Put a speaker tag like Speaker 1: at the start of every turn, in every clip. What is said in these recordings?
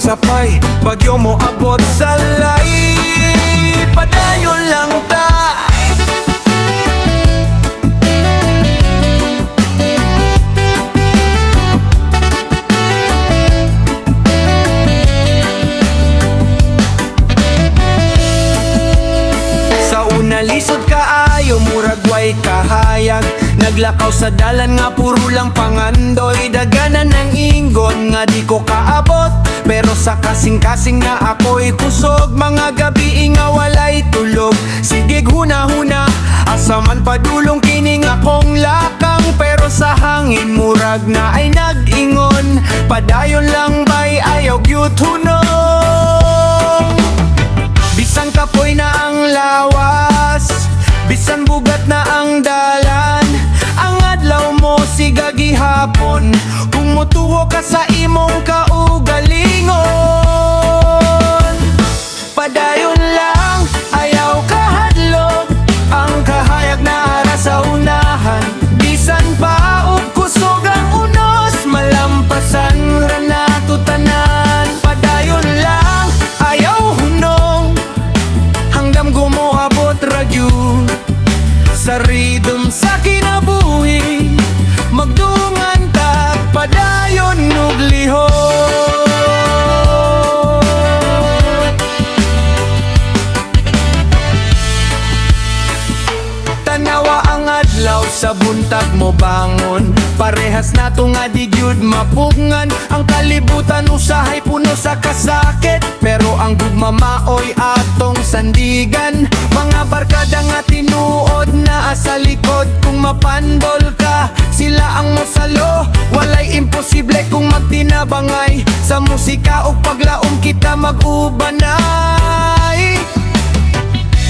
Speaker 1: sapay, bagyo mo abot sa lay. Padayon lang ta. Sa una lisod kaayo, murag way kahayag. Naglakaw sa dalan nga puro lang pangandoy. Daganan ng ingon nga di ko kaabot, pero sa kasing-kasing na ako'y kusog. Mga gabi nga walay tulog, sige huna-huna, asaman padulong kining akong lakang. Pero sa hangin murag na ay nag-ingon, padayon lang bay ayaw gyud hunong. Bisan kapoy na ang lawas, bisan bugat na ang dalan, ang adlaw mo siga gihapon kung mutuo ka sa imong kaugalingon. Padayon lang, ayaw kahadlok, ang kahayag na ara sa unahan. Bisan pa og kusog ang unos, malampasan ra nato tanan. Padayon lang, ayaw hunong, hanggang gumoabot ra gyud sa rhythm sa kinabuhi. Magdungan ta, padayon ug lihok. Tanawa ang adlaw sa buntag mo bangon, parehas nato nga di gyud mapugngan. Ang kalibutan usahay puno sa kasakit, pero ang gugma maoy atong sandigan. Mga barkada nga tinuod na sa likod, kung mapandol ka sila ang mosalo. Walay imposible kung magtinabangay, sa musika o paglaom kita mag-ubanay.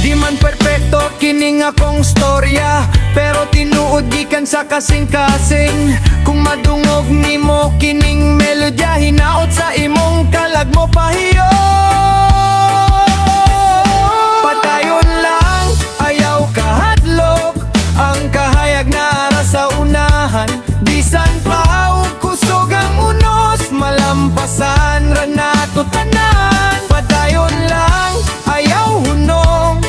Speaker 1: Di man perfecto kining akong storya, pero tinuod gikan sa kasing-kasing. Kung madungog nimo kining melodya, hinaot sa imong kalag mo pahiyo. Padayon lang, ayaw kahadlok, ang kahayag na ara sa unahan. Bisan pa og kusog ang unos, malampasan ra nato tanan. Padayon lang, ayaw hunong,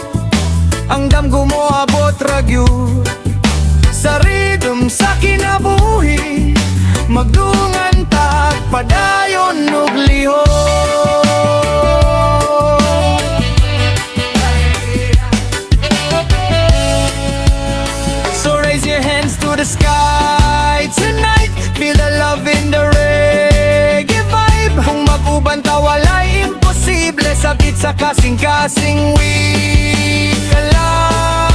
Speaker 1: ang damgo mo abot ra gyud sa rhythm sa kinabuhi. Magdungan ta, padayon ug lihok. So raise your hands to the sky tonight, feel the love in the reggae vibe. Kung mag-uban ta walay imposible, sabit sa kasing-kasing week lang.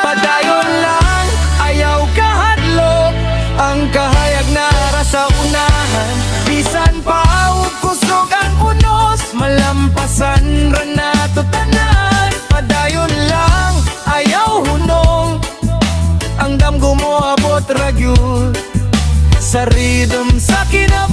Speaker 1: Padayon lang, ayaw kahadlok, ang kahayag na ara sa unahan. Bisan pa og kusog ang unos, malampasan ra nato tanan. Padayon lang, ayaw hunong, ang damgo mo abot ra gyud sa rhythm sa kinabuhi.